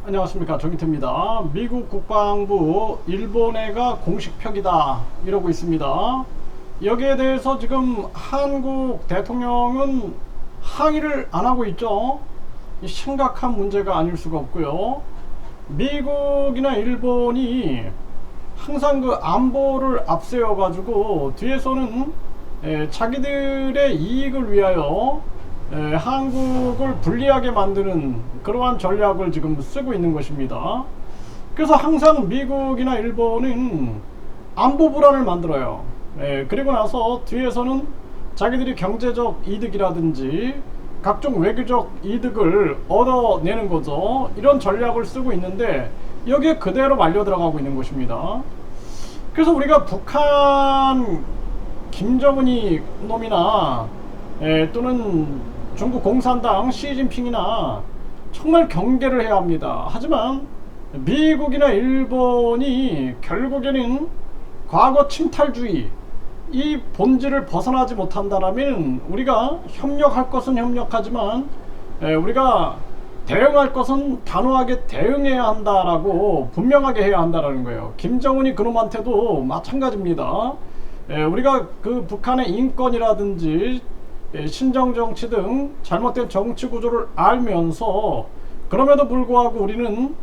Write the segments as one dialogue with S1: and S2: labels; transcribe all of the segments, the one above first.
S1: 안녕하십니까, 정기태입니다. 미국 국방부 일본해가 공식 표기다 이러고 있습니다. 여기에 대해서 지금 한국 대통령은 항의를 안 하고 있죠. 심각한 문제가 아닐 수가 없고요. 미국이나 일본이 항상 그 안보를 앞세워 가지고 뒤에서는 자기들의 이익을 위하여 한국을 불리하게 만드는 그러한 전략을 지금 쓰고 있는 것입니다. 그래서 항상 미국이나 일본은 안보 불안을 만들어요. 그리고 나서 뒤에서는 자기들이 경제적 이득이라든지 각종 외교적 이득을 얻어내는 거죠. 이런 전략을 쓰고 있는데 여기에 그대로 말려 들어가고 있는 것입니다. 그래서 우리가 북한 김정은이 놈이나 또는 중국 공산당 시진핑이나 정말 경계를 해야 합니다. 하지만 미국이나 일본이 결국에는 과거 침탈주의 이 본질을 벗어나지 못한다라면 우리가 협력할 것은 협력하지만 우리가 대응할 것은 단호하게 대응해야 한다라고 분명하게 해야 한다라는 거예요. 김정은이 그놈한테도 마찬가지입니다. 우리가 그 북한의 인권이라든지 신정정치 등 잘못된 정치 구조를 알면서 그럼에도 불구하고 우리는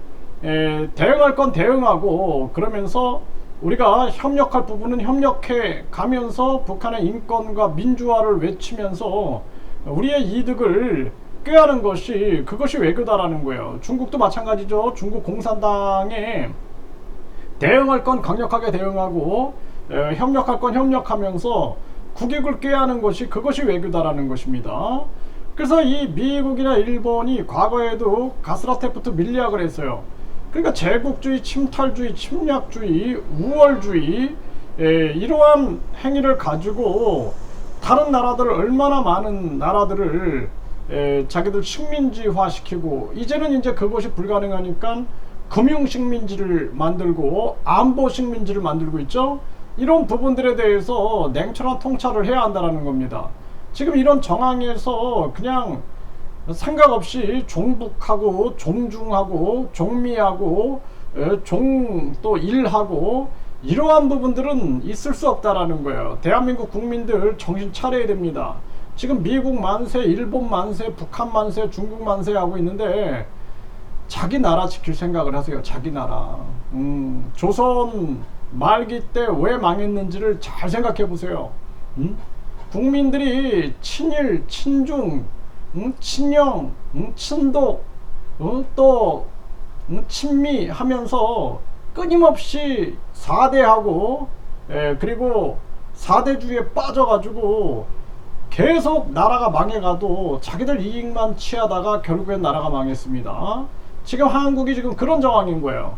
S1: 대응할 건 대응하고 그러면서 우리가 협력할 부분은 협력해 가면서 북한의 인권과 민주화를 외치면서 우리의 이득을 꾀하는 것이 그것이 외교다라는 거예요. 중국도 마찬가지죠. 중국 공산당에 대응할 건 강력하게 대응하고 협력할 건 협력하면서 국익을 꾀하는 것이 그것이 외교다라는 것입니다. 그래서 이 미국이나 일본이 과거에도 가스라테프트 밀리학을 했어요. 그러니까 제국주의, 침탈주의, 침략주의, 우월주의 이러한 행위를 가지고 다른 나라들을 얼마나 많은 나라들을 자기들 식민지화 시키고 이제는 이제 그것이 불가능하니까 금융식민지를 만들고 안보식민지를 만들고 있죠. 이런 부분들에 대해서 냉철한 통찰을 해야 한다는 겁니다. 지금 이런 정황에서 그냥 생각 없이 종북하고 종중하고 종미하고 또 일하고 이러한 부분들은 있을 수 없다라는 거예요. 대한민국 국민들 정신 차려야 됩니다. 지금 미국 만세, 일본 만세, 북한 만세, 중국 만세 하고 있는데 자기 나라 지킬 생각을 하세요. 자기 나라. 조선 말기 때 왜 망했는지를 잘 생각해 보세요. 국민들이 친일, 친중, 친영, 친독, 또 친미 하면서 끊임없이 4대하고 그리고 4대주의에 빠져가지고 계속 나라가 망해가도 자기들 이익만 취하다가 결국엔 나라가 망했습니다. 지금 한국이 지금 그런 정황인 거예요.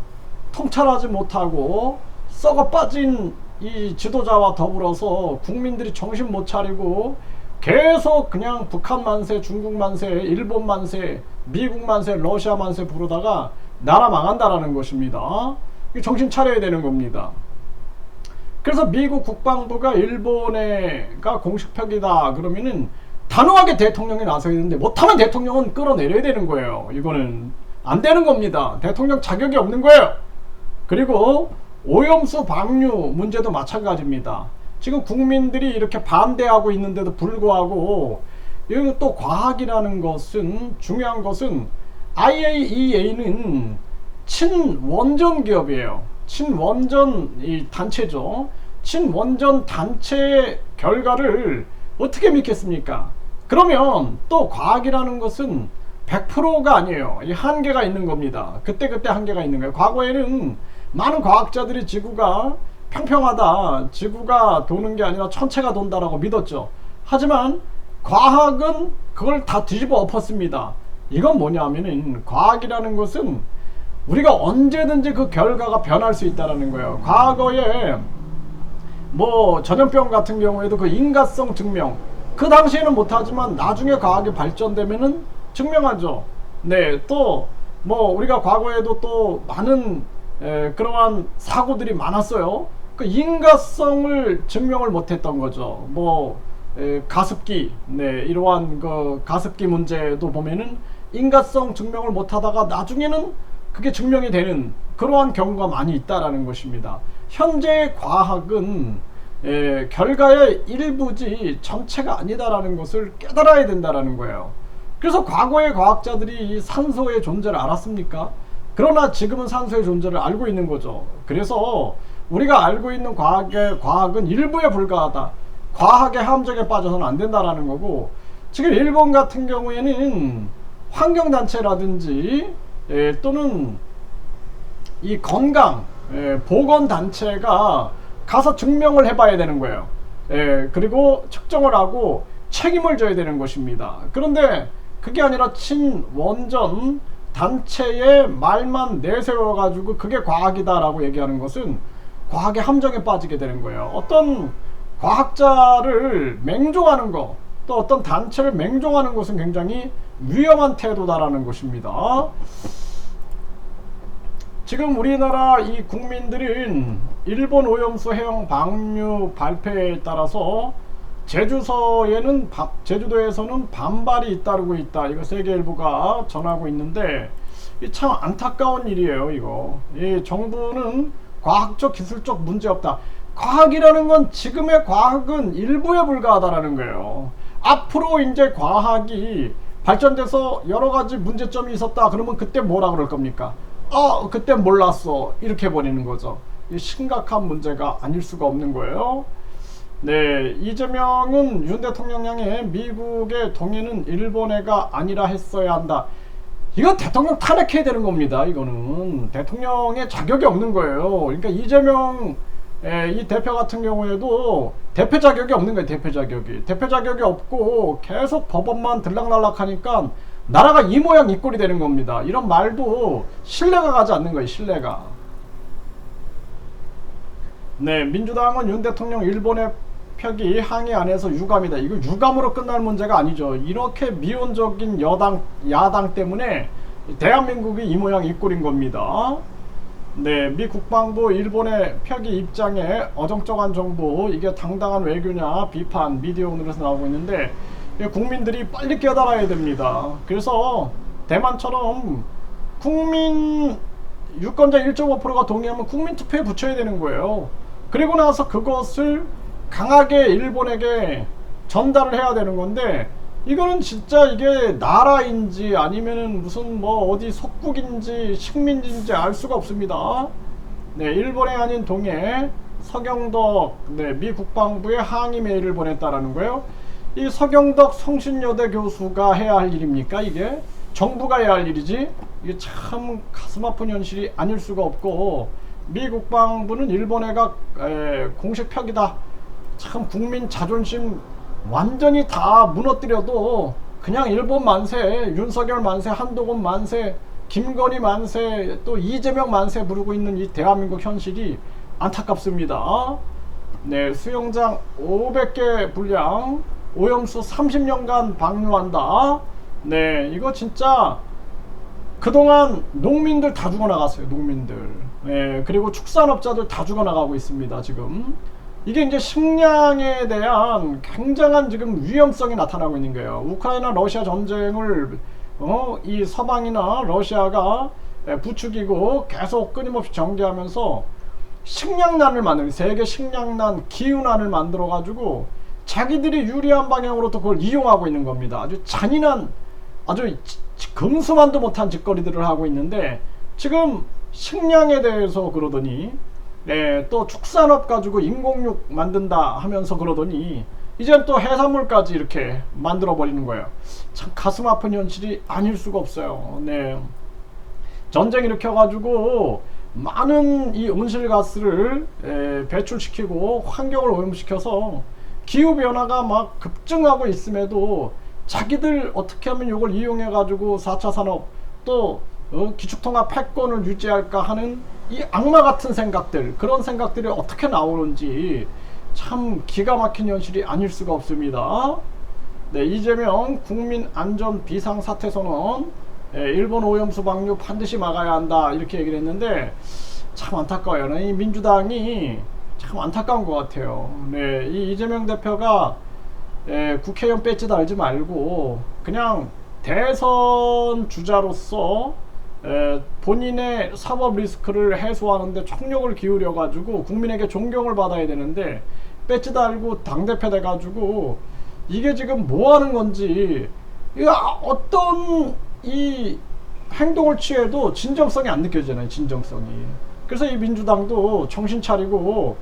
S1: 통찰하지 못하고 썩어 빠진 이 지도자와 더불어서 국민들이 정신 못 차리고 계속 그냥 북한 만세, 중국 만세, 일본 만세, 미국 만세, 러시아 만세 부르다가 나라 망한다라는 것입니다. 정신 차려야 되는 겁니다. 그래서 미국 국방부가 일본해가 공식 표기다 그러면은 단호하게 대통령이 나서야 되는데 못하면 대통령은 끌어내려야 되는 거예요. 이거는 안 되는 겁니다. 대통령 자격이 없는 거예요. 그리고 오염수 방류 문제도 마찬가지입니다. 지금 국민들이 이렇게 반대하고 있는데도 불구하고 여기 또 과학이라는 것은 중요한 것은 IAEA는 친원전 기업이에요. 친원전 이 단체죠. 친원전 단체 결과를 어떻게 믿겠습니까? 그러면 또 과학이라는 것은 100%가 아니에요. 이 한계가 있는 겁니다. 그때그때 한계가 있는 거예요. 과거에는 많은 과학자들이 지구가 평평하다, 지구가 도는 게 아니라 천체가 돈다라고 믿었죠. 하지만 과학은 그걸 다 뒤집어 엎었습니다. 이건 뭐냐면은 과학이라는 것은 우리가 언제든지 그 결과가 변할 수 있다는 거예요. 과거에 뭐 전염병 같은 경우에도 그 인과성 증명 그 당시에는 못하지만 나중에 과학이 발전되면은 증명하죠. 네, 또 뭐 우리가 과거에도 또 많은 그러한 사고들이 많았어요. 그 인과성을 증명을 못했던 거죠. 뭐 가습기, 네, 이러한 그 가습기 문제도 보면은 인과성 증명을 못하다가 나중에는 그게 증명이 되는 그러한 경우가 많이 있다라는 것입니다. 현재 과학은 결과의 일부지 전체가 아니다라는 것을 깨달아야 된다라는 거예요. 그래서 과거의 과학자들이 산소의 존재를 알았습니까? 그러나 지금은 산소의 존재를 알고 있는 거죠. 그래서 우리가 알고 있는 과학은 일부에 불과하다. 과학의 함정에 빠져서는 안 된다라는 거고, 지금 일본 같은 경우에는 환경단체라든지 또는 이 건강 보건단체가 가서 증명을 해봐야 되는 거예요. 그리고 측정을 하고 책임을 져야 되는 것입니다. 그런데 그게 아니라 친원전 단체의 말만 내세워 가지고 그게 과학이다라고 얘기하는 것은 과학의 함정에 빠지게 되는 거예요. 어떤 과학자를 맹종하는 거, 또 어떤 단체를 맹종하는 것은 굉장히 위험한 태도다라는 것입니다. 지금 우리나라 이 국민들은 일본 오염수 해양 방류 발표에 따라서 제주도에서는 반발이 잇따르고 있다. 이거 세계일보가 전하고 있는데 참 안타까운 일이에요. 이거 이 정부는 과학적 기술적 문제 없다. 과학이라는 건 지금의 과학은 일부에 불과하다라는 거예요. 앞으로 이제 과학이 발전돼서 여러 가지 문제점이 있었다. 그러면 그때 뭐라 그럴 겁니까? 그때 몰랐어. 이렇게 버리는 거죠. 이 심각한 문제가 아닐 수가 없는 거예요. 네, 이재명은 윤 대통령 향해 미국의 동의는 일본해가 아니라 했어야 한다. 이건 대통령 탄핵해야 되는 겁니다. 이거는 대통령의 자격이 없는 거예요. 그러니까 이재명 이 대표 같은 경우에도 대표 자격이 없는 거예요. 대표 자격이 없고 계속 법원만 들락날락 하니까 나라가 이 모양 이 꼴이 되는 겁니다. 이런 말도 신뢰가 가지 않는 거예요. 신뢰가. 네, 민주당은 윤 대통령 일본의 표기 항의 안에서 유감이다. 이거 유감으로 끝날 문제가 아니죠. 이렇게 미온적인 야당 때문에 대한민국이 이 모양 이 꼴인 겁니다. 네, 미 국방부 일본의 표기 입장에 어정쩡한 정보, 이게 당당한 외교냐 비판 미디어오늘에서 나오고 있는데 국민들이 빨리 깨달아야 됩니다. 그래서 대만처럼 국민 유권자 1.5%가 동의하면 국민투표에 붙여야 되는 거예요. 그리고 나서 그것을 강하게 일본에게 전달을 해야 되는 건데, 이거는 진짜 이게 나라인지 아니면은 무슨 뭐 어디 속국인지 식민지인지 알 수가 없습니다. 네, 일본에 아닌 동해 서경덕 미 국방부에 항의 메일을 보냈다라는 거예요. 이 서경덕 성신여대 교수가 해야 할 일입니까? 이게 정부가 해야 할 일이지. 이게 참 가슴 아픈 현실이 아닐 수가 없고, 미 국방부는 일본해가 공식 표기다. 참 국민 자존심 완전히 다 무너뜨려도 그냥 일본 만세, 윤석열 만세, 한동훈 만세, 김건희 만세, 또 이재명 만세 부르고 있는 이 대한민국 현실이 안타깝습니다. 네, 수영장 500개 분량, 오염수 30년간 방류한다. 네, 이거 진짜 그동안 농민들 다 죽어나갔어요. 농민들. 네, 그리고 축산업자들 다 죽어나가고 있습니다. 지금 이게 이제 식량에 대한 굉장한 지금 위험성이 나타나고 있는 거예요. 우크라이나 러시아 전쟁을 이 서방이나 러시아가 부추기고 계속 끊임없이 전개하면서 식량난을 만드는, 세계 식량난, 기후난을 만들어 가지고 자기들이 유리한 방향으로 또 그걸 이용하고 있는 겁니다. 아주 잔인한, 아주 금수만도 못한 짓거리들을 하고 있는데, 지금 식량에 대해서 그러더니 또 축산업 가지고 인공육 만든다 하면서 그러더니 이젠 또 해산물까지 이렇게 만들어 버리는 거예요. 참 가슴 아픈 현실이 아닐 수가 없어요. 네, 전쟁 일으켜 가지고 많은 이 온실가스를 배출시키고 환경을 오염시켜서 기후변화가 막 급증하고 있음에도 자기들 어떻게 하면 이걸 이용해 가지고 4차 산업 또 기축통합 패권을 유지할까 하는 이 악마 같은 생각들, 그런 생각들이 어떻게 나오는지 참 기가 막힌 현실이 아닐 수가 없습니다. 네, 이재명 국민 안전 비상사태 선언, 일본 오염수 방류 반드시 막아야 한다 이렇게 얘기를 했는데 참 안타까워요. 이 민주당이 참 안타까운 것 같아요. 네, 이 이재명 대표가 국회의원 배지 달지 말고 그냥 대선 주자로서 본인의 사법 리스크를 해소하는데 총력을 기울여 가지고 국민에게 존경을 받아야 되는데 배지 달고 당대표 돼 가지고 이게 지금 뭐 하는 건지, 이거 어떤 이 행동을 취해도 진정성이 안 느껴지잖아요. 진정성이. 그래서 이 민주당도 정신 차리고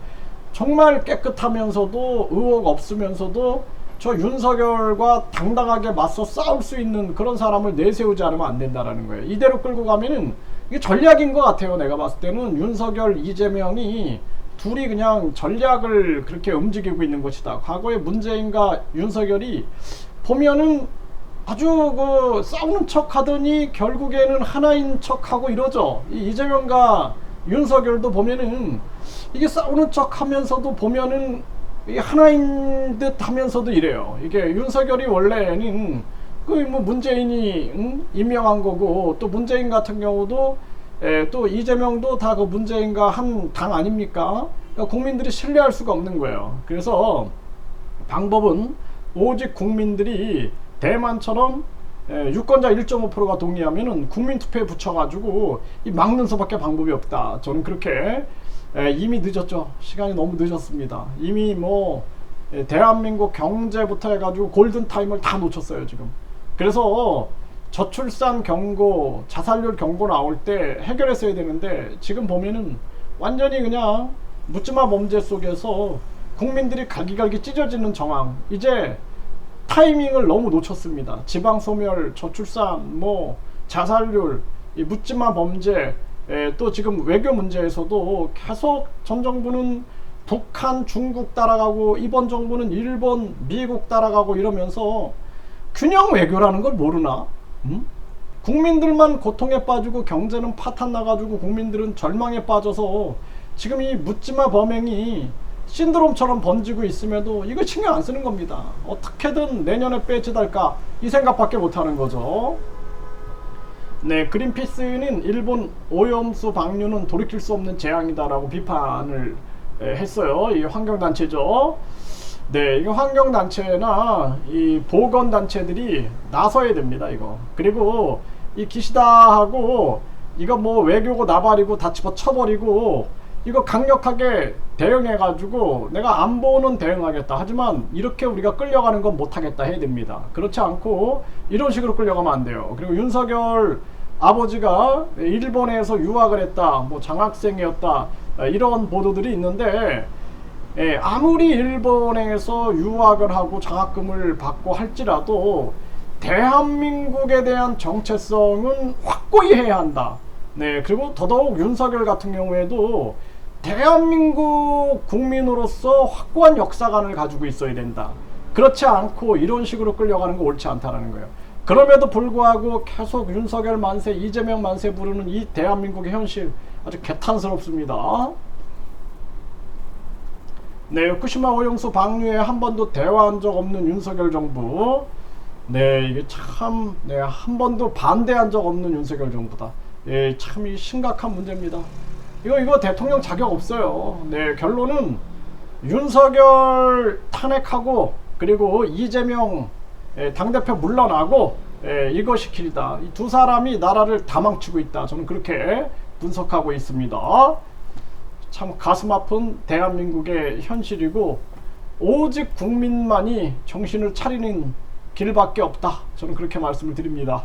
S1: 정말 깨끗하면서도 의혹 없으면서도 저 윤석열과 당당하게 맞서 싸울 수 있는 그런 사람을 내세우지 않으면 안 된다라는 거예요. 이대로 끌고 가면은 이게 전략인 것 같아요. 내가 봤을 때는 윤석열, 이재명이 둘이 그냥 전략을 그렇게 움직이고 있는 것이다. 과거에 문재인과 윤석열이 보면은 아주 그 싸우는 척 하더니 결국에는 하나인 척 하고 이러죠. 이 이재명과 윤석열도 보면은 이게 싸우는 척 하면서도 보면은 이 하나인 듯 하면서도 이래요. 이게 윤석열이 원래는 그 뭐 문재인이 임명한 거고, 또 문재인 같은 경우도 또 이재명도 다 그 문재인과 한 당 아닙니까? 그러니까 국민들이 신뢰할 수가 없는 거예요. 그래서 방법은 오직 국민들이 대만처럼 유권자 1.5%가 동의하면은 국민투표에 붙여가지고 이 막는 수밖에 방법이 없다. 저는 그렇게, 이미 늦었죠. 시간이 너무 늦었습니다. 이미 뭐 대한민국 경제부터 해가지고 골든타임을 다 놓쳤어요 지금. 그래서 저출산 경고, 자살률 경고 나올 때 해결했어야 되는데 지금 보면은 완전히 그냥 묻지마 범죄 속에서 국민들이 갈기갈기 찢어지는 정황. 이제 타이밍을 너무 놓쳤습니다. 지방소멸, 저출산, 뭐 자살률, 이 묻지마 범죄, 또 지금 외교 문제에서도 계속 전 정부는 북한, 중국 따라가고 이번 정부는 일본, 미국 따라가고 이러면서 균형 외교라는 걸 모르나? 국민들만 고통에 빠지고 경제는 파탄 나가지고 국민들은 절망에 빠져서 지금 이 묻지마 범행이 신드롬처럼 번지고 있음에도 이거 신경 안 쓰는 겁니다. 어떻게든 내년에 배치달까 이 생각밖에 못하는 거죠. 네, 그린피스는 일본 오염수 방류는 돌이킬 수 없는 재앙이다라고 비판을 했어요. 이 환경단체죠. 네, 이거 환경단체나 이 보건단체들이 나서야 됩니다. 이거. 그리고 이 기시다하고 이거 뭐 외교고 나발이고 다 집어쳐버리고 이거 강력하게 대응해가지고 내가 안보는 대응하겠다. 하지만 이렇게 우리가 끌려가는 건 못하겠다 해야 됩니다. 그렇지 않고 이런 식으로 끌려가면 안 돼요. 그리고 윤석열 아버지가 일본에서 유학을 했다, 뭐 장학생이었다, 이런 보도들이 있는데, 아무리 일본에서 유학을 하고 장학금을 받고 할지라도 대한민국에 대한 정체성은 확고히 해야 한다. 네, 그리고 더더욱 윤석열 같은 경우에도 대한민국 국민으로서 확고한 역사관을 가지고 있어야 된다. 그렇지 않고 이런 식으로 끌려가는 거 옳지 않다라는 거예요. 그럼에도 불구하고 계속 윤석열 만세, 이재명 만세 부르는 이 대한민국의 현실 아주 개탄스럽습니다. 네, 후쿠시마 오염수 방류에 한 번도 대화한 적 없는 윤석열 정부. 네, 이게 참, 네, 한 번도 반대한 적 없는 윤석열 정부다. 예, 참 이 심각한 문제입니다. 이거 대통령 자격 없어요. 네, 결론은 윤석열 탄핵하고 그리고 이재명 당대표 물러나고 이것이 길이다. 이 두 사람이 나라를 다 망치고 있다. 저는 그렇게 분석하고 있습니다. 참 가슴 아픈 대한민국의 현실이고 오직 국민만이 정신을 차리는 길밖에 없다. 저는 그렇게 말씀을 드립니다.